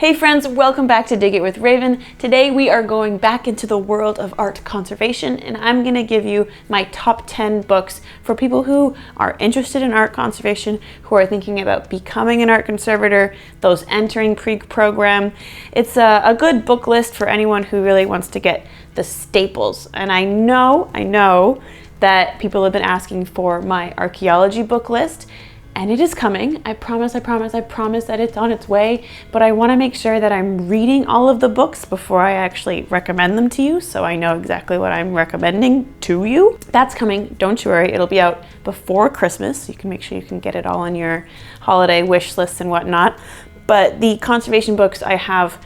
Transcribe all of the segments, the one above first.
Hey friends, welcome back to Dig It with Raven. Today we are going back into the world of art conservation, and I'm going to give you my top 10 books for people who are interested in art conservation, who are thinking about becoming an art conservator, those entering pre-program. It's a good book list for anyone who really wants to get the staples. And I know that people have been asking for my archaeology book list. And it is coming. I promise that it's on its way, but I want to make sure that I'm reading all of the books before I actually recommend them to you, so I know exactly what I'm recommending to you. That's coming, don't you worry. It'll be out before Christmas, so you can make sure you can get it all on your holiday wish lists and whatnot. But the conservation books, I have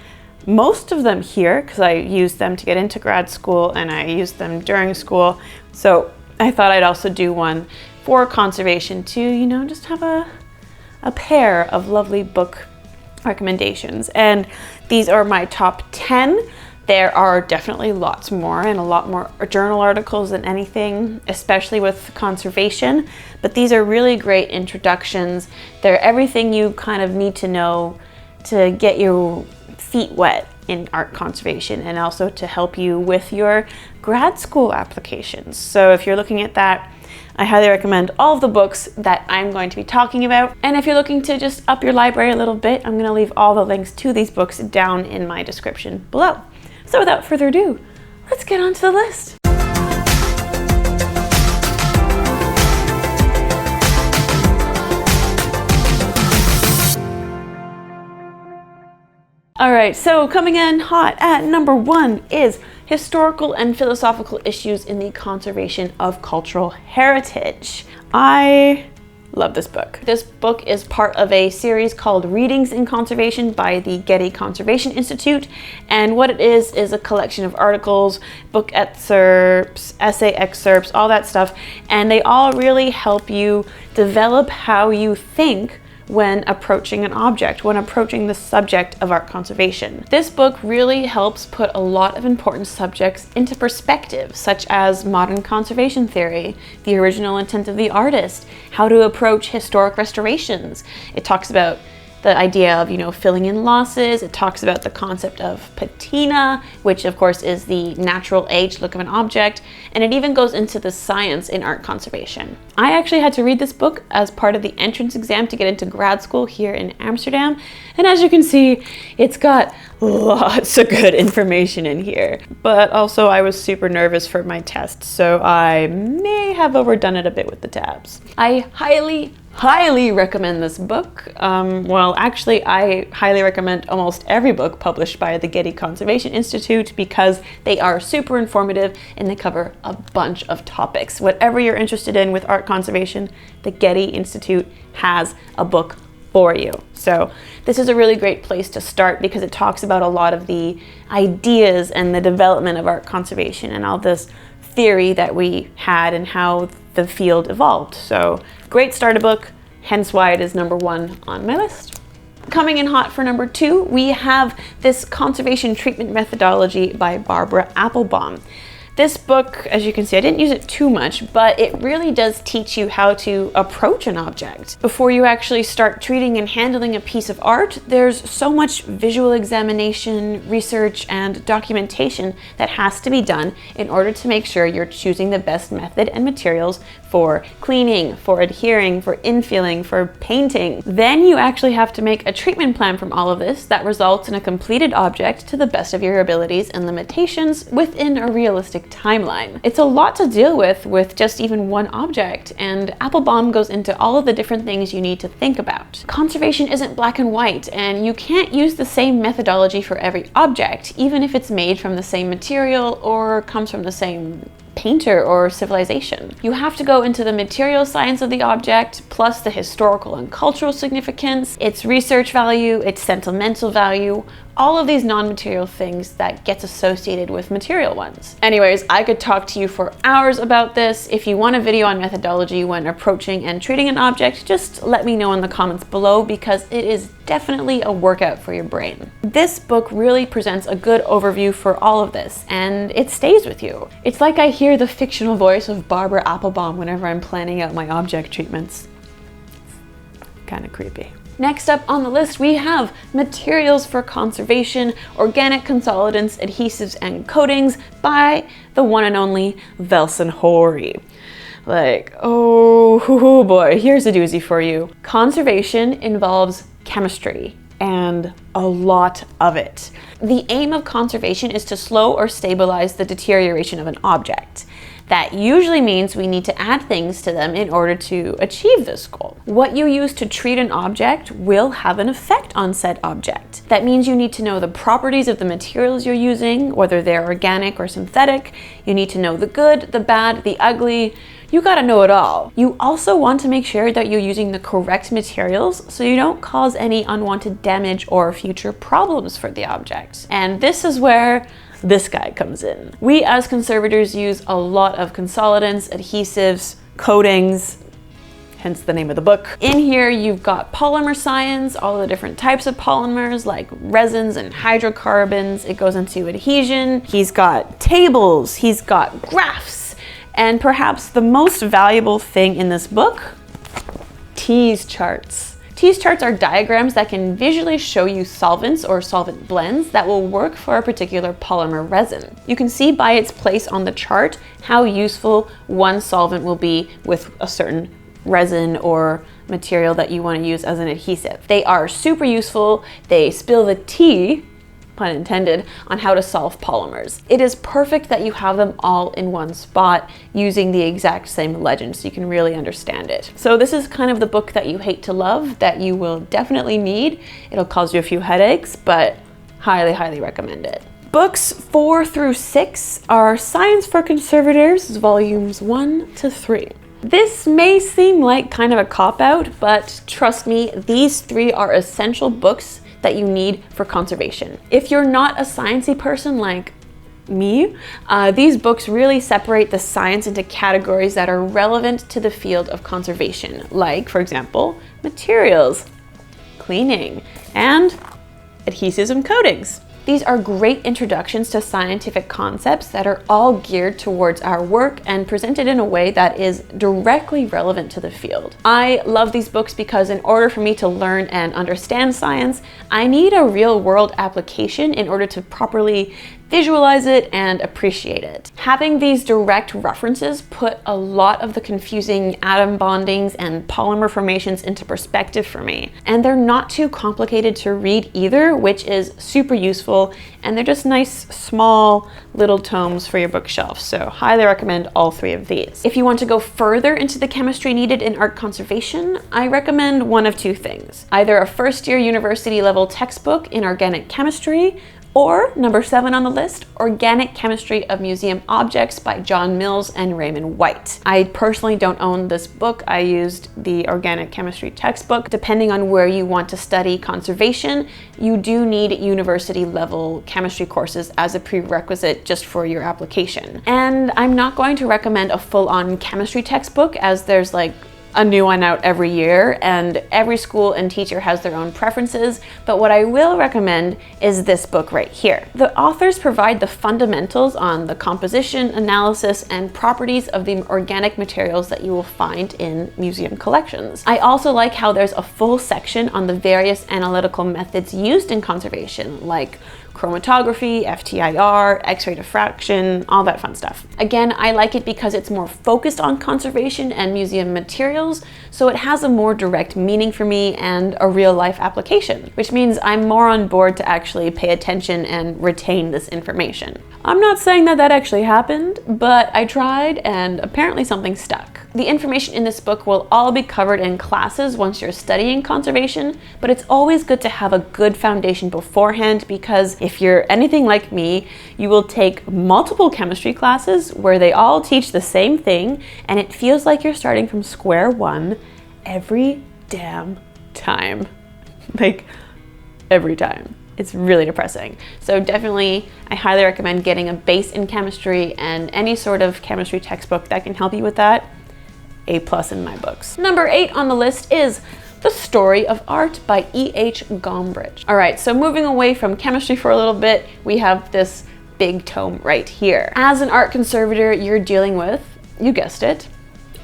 most of them here because I used them to get into grad school and I used them during school. So I thought I'd also do one for conservation to, just have a pair of lovely book recommendations. And these are my top 10. There are definitely lots more and a lot more journal articles than anything, especially with conservation. But these are really great introductions. They're everything you kind of need to know to get your feet wet in art conservation and also to help you with your grad school applications. So if you're looking at that, I highly recommend all of the books that I'm going to be talking about. And if you're looking to just up your library a little bit, I'm going to leave all the links to these books down in my description below. So without further ado, let's get on to the list. All right, so coming in hot at number 1 is Historical and Philosophical Issues in the Conservation of Cultural Heritage. I love this book. This book is part of a series called Readings in Conservation by the Getty Conservation Institute. And what it is a collection of articles, book excerpts, essay excerpts, all that stuff. And they all really help you develop how you think when approaching an object, when approaching the subject of art conservation. This book really helps put a lot of important subjects into perspective, such as modern conservation theory, the original intent of the artist, how to approach historic restorations. It talks about the idea of, filling in losses. It talks about the concept of patina, which of course is the natural age look of an object. And it even goes into the science in art conservation. I actually had to read this book as part of the entrance exam to get into grad school here in Amsterdam. And as you can see, it's got lots of good information in here. But also I was super nervous for my test, so I may have overdone it a bit with the tabs. I highly recommend this book. Actually, I highly recommend almost every book published by the Getty Conservation Institute because they are super informative and they cover a bunch of topics. Whatever you're interested in with art conservation, the Getty Institute has a book for you. So this is a really great place to start because it talks about a lot of the ideas and the development of art conservation and all this theory that we had and how the field evolved. So great starter book, hence why it is number 1 on my list. Coming in hot for number 2, we have this Conservation Treatment Methodology by Barbara Applebaum. This book, as you can see, I didn't use it too much, but it really does teach you how to approach an object. Before you actually start treating and handling a piece of art, there's so much visual examination, research, and documentation that has to be done in order to make sure you're choosing the best method and materials for cleaning, for adhering, for infilling, for painting. Then you actually have to make a treatment plan from all of this that results in a completed object to the best of your abilities and limitations within a realistic timeline. It's a lot to deal with just even one object, and Applebaum goes into all of the different things you need to think about. Conservation isn't black and white, and you can't use the same methodology for every object, even if it's made from the same material or comes from the same painter or civilization. You have to go into the material science of the object, plus the historical and cultural significance, its research value, its sentimental value, all of these non-material things that gets associated with material ones. Anyways, I could talk to you for hours about this. If you want a video on methodology when approaching and treating an object, just let me know in the comments below because it is definitely a workout for your brain. This book really presents a good overview for all of this, and it stays with you. It's like I hear the fictional voice of Barbara Applebaum whenever I'm planning out my object treatments. Kind of creepy. Next up on the list, we have Materials for Conservation, Organic Consolidants, Adhesives, and Coatings by the one and only Velson Hoary. Like, oh boy, here's a doozy for you. Conservation involves chemistry, and a lot of it. The aim of conservation is to slow or stabilize the deterioration of an object. That usually means we need to add things to them in order to achieve this goal. What you use to treat an object will have an effect on said object. That means you need to know the properties of the materials you're using, whether they're organic or synthetic. You need to know the good, the bad, the ugly. You gotta know it all. You also want to make sure that you're using the correct materials so you don't cause any unwanted damage or future problems for the object. And this is where this guy comes in. We as conservators use a lot of consolidants, adhesives, coatings, hence the name of the book. In here you've got polymer science, all the different types of polymers like resins and hydrocarbons. It goes into adhesion. He's got tables, he's got graphs, and perhaps the most valuable thing in this book, tease charts. Tease charts are diagrams that can visually show you solvents or solvent blends that will work for a particular polymer resin. You can see by its place on the chart how useful one solvent will be with a certain resin or material that you want to use as an adhesive. They are super useful. They spill the tea, pun intended, on how to solve polymers. It is perfect that you have them all in one spot using the exact same legend so you can really understand it. So this is kind of the book that you hate to love that you will definitely need. It'll cause you a few headaches, but highly recommend it. Books 4 through 6 are Science for Conservators, volumes 1 to 3. This may seem like kind of a cop-out, but trust me, these 3 are essential books that you need for conservation. If you're not a sciencey person like me, these books really separate the science into categories that are relevant to the field of conservation, like, for example, materials, cleaning, and adhesives and coatings. These are great introductions to scientific concepts that are all geared towards our work and presented in a way that is directly relevant to the field. I love these books because in order for me to learn and understand science, I need a real-world application in order to properly visualize it and appreciate it. Having these direct references put a lot of the confusing atom bondings and polymer formations into perspective for me. And they're not too complicated to read either, which is super useful. And they're just nice, small little tomes for your bookshelf. So highly recommend all 3 of these. If you want to go further into the chemistry needed in art conservation, I recommend one of 2 things. Either a first-year university level textbook in organic chemistry, or number 7 on the list, Organic Chemistry of Museum Objects by John Mills and Raymond White. I personally don't own this book. I used the organic chemistry textbook. Depending on where you want to study conservation, you do need university level chemistry courses as a prerequisite just for your application. And I'm not going to recommend a full-on chemistry textbook as there's like a new one out every year, and every school and teacher has their own preferences, but what I will recommend is this book right here. The authors provide the fundamentals on the composition, analysis, and properties of the organic materials that you will find in museum collections. I also like how there's a full section on the various analytical methods used in conservation, like chromatography, FTIR, X-ray diffraction, all that fun stuff. Again, I like it because it's more focused on conservation and museum materials, so it has a more direct meaning for me and a real life application, which means I'm more on board to actually pay attention and retain this information. I'm not saying that that actually happened, but I tried and apparently something stuck. The information in this book will all be covered in classes once you're studying conservation, but it's always good to have a good foundation beforehand because if you're anything like me, you will take multiple chemistry classes where they all teach the same thing and it feels like you're starting from square one every damn time. Like, every time. It's really depressing. So definitely, I highly recommend getting a base in chemistry and any sort of chemistry textbook that can help you with that. A+ in my books. Number 8 on the list is The Story of Art by E.H. Gombrich. All right, so moving away from chemistry for a little bit, we have this big tome right here. As an art conservator, you're dealing with, you guessed it,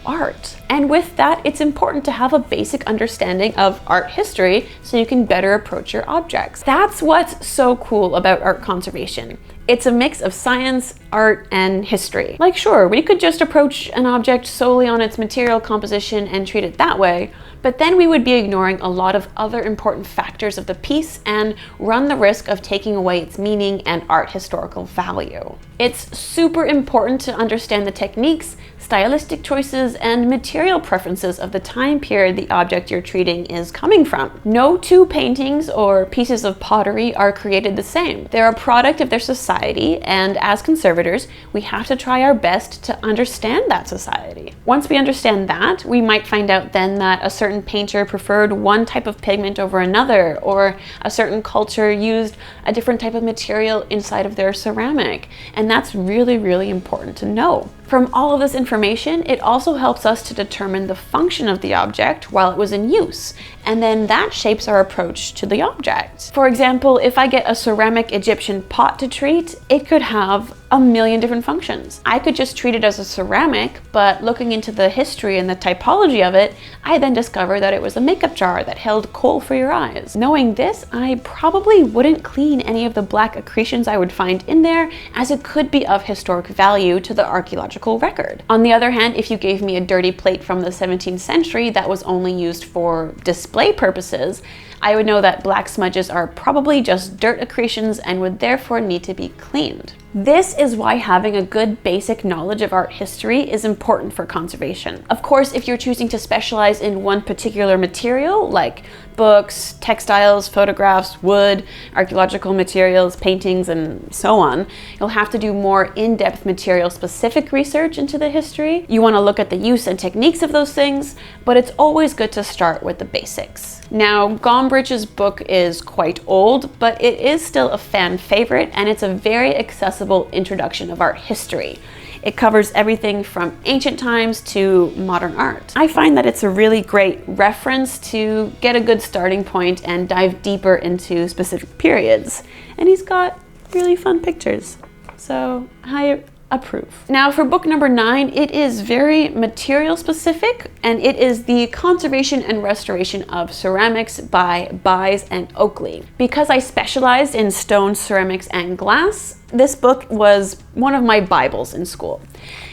art. And with that, it's important to have a basic understanding of art history so you can better approach your objects. That's what's so cool about art conservation. It's a mix of science, art, and history. Like, sure, we could just approach an object solely on its material composition and treat it that way, but then we would be ignoring a lot of other important factors of the piece and run the risk of taking away its meaning and art historical value. It's super important to understand the techniques, stylistic choices, and material preferences of the time period the object you're treating is coming from. No two paintings or pieces of pottery are created the same. They're a product of their society, and as conservators, we have to try our best to understand that society. Once we understand that, we might find out then that a certain painter preferred one type of pigment over another, or a certain culture used a different type of material inside of their ceramic. And that's really, really important to know. From all of this information, it also helps us to determine the function of the object while it was in use, and then that shapes our approach to the object. For example, if I get a ceramic Egyptian pot to treat, it could have a million different functions. I could just treat it as a ceramic, but looking into the history and the typology of it, I then discovered that it was a makeup jar that held coal for your eyes. Knowing this, I probably wouldn't clean any of the black accretions I would find in there, as it could be of historic value to the archaeological record. On the other hand, if you gave me a dirty plate from the 17th century that was only used for display purposes, I would know that black smudges are probably just dirt accretions and would therefore need to be cleaned. This is why having a good basic knowledge of art history is important for conservation. Of course, if you're choosing to specialize in one particular material, like books, textiles, photographs, wood, archaeological materials, paintings, and so on, you'll have to do more in-depth material-specific research into the history. You want to look at the use and techniques of those things, but it's always good to start with the basics. Now, Gombrich's book is quite old, but it is still a fan favorite, and it's a very accessible introduction of art history. It covers everything from ancient times to modern art. I find that it's a really great reference to get a good starting point and dive deeper into specific periods. And he's got really fun pictures, so I approve. Now for book number 9, it is very material specific, and it is The Conservation and Restoration of Ceramics by Buys and Oakley. Because I specialized in stone, ceramics, and glass, this book was one of my Bibles in school.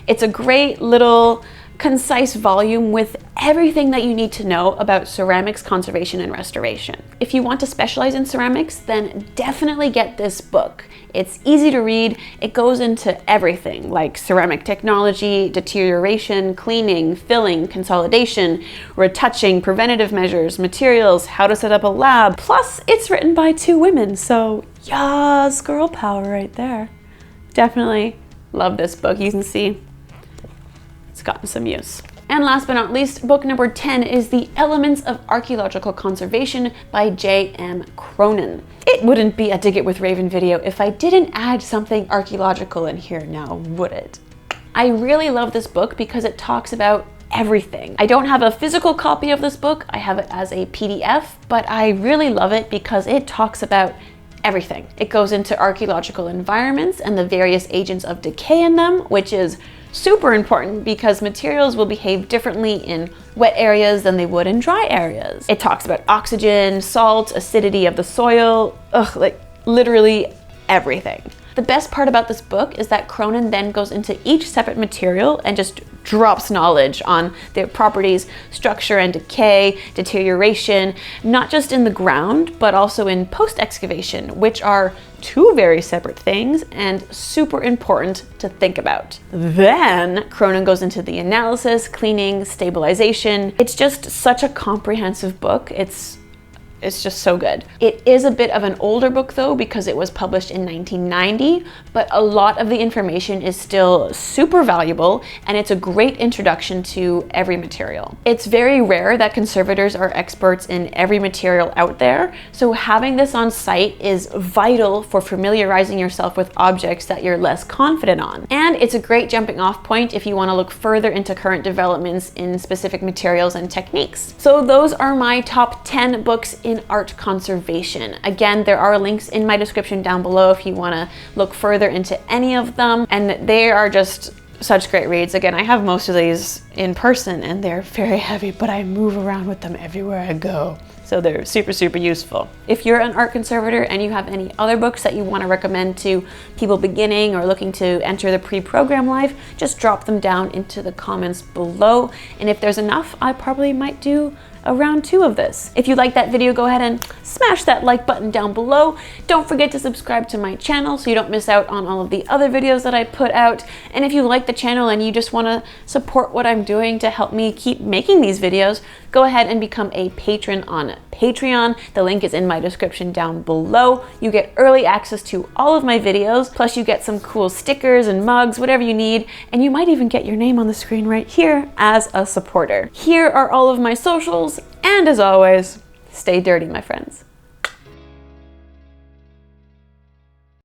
It's a great little concise volume with everything that you need to know about ceramics conservation and restoration. If you want to specialize in ceramics, then definitely get this book. It's easy to read. It goes into everything like ceramic technology, deterioration, cleaning, filling, consolidation, retouching, preventative measures, materials, how to set up a lab. Plus, it's written by 2 women, so yas, girl power right there. Definitely love this book. You can see it's gotten some use. And last but not least, book number 10 is The Elements of Archaeological Conservation by J.M. Cronin. It wouldn't be a Dig It with Raven video if I didn't add something archaeological in here now, would it? I really love this book because it talks about everything. I don't have a physical copy of this book, I have it as a PDF, but I really love it because it talks about everything. It goes into archaeological environments and the various agents of decay in them, which is super important because materials will behave differently in wet areas than they would in dry areas. It talks about oxygen, salt, acidity of the soil, like literally everything. The best part about this book is that Cronin then goes into each separate material and just drops knowledge on their properties, structure and decay, deterioration, not just in the ground, but also in post-excavation, which are 2 very separate things and super important to think about. Then Cronin goes into the analysis, cleaning, stabilization. It's just such a comprehensive book. It's just so good. It is a bit of an older book though, because it was published in 1990, but a lot of the information is still super valuable, and it's a great introduction to every material. It's very rare that conservators are experts in every material out there, so having this on site is vital for familiarizing yourself with objects that you're less confident on. And it's a great jumping off point if you want to look further into current developments in specific materials and techniques. So those are my top 10 books in art conservation. Again, there are links in my description down below if you want to look further into any of them, and they are just such great reads. Again, I have most of these in person and they're very heavy, but I move around with them everywhere I go. So they're super, super useful. If you're an art conservator and you have any other books that you want to recommend to people beginning or looking to enter the pre-program life, just drop them down into the comments below. And if there's enough, I probably might do a round 2 of this. If you like that video, go ahead and smash that like button down below. Don't forget to subscribe to my channel so you don't miss out on all of the other videos that I put out. And if you like the channel and you just want to support what I'm doing to help me keep making these videos, go ahead and become a patron on Patreon. The link is in my description down below. You get early access to all of my videos, plus you get some cool stickers and mugs, whatever you need, and you might even get your name on the screen right here as a supporter. Here are all of my socials, and as always, stay dirty, my friends.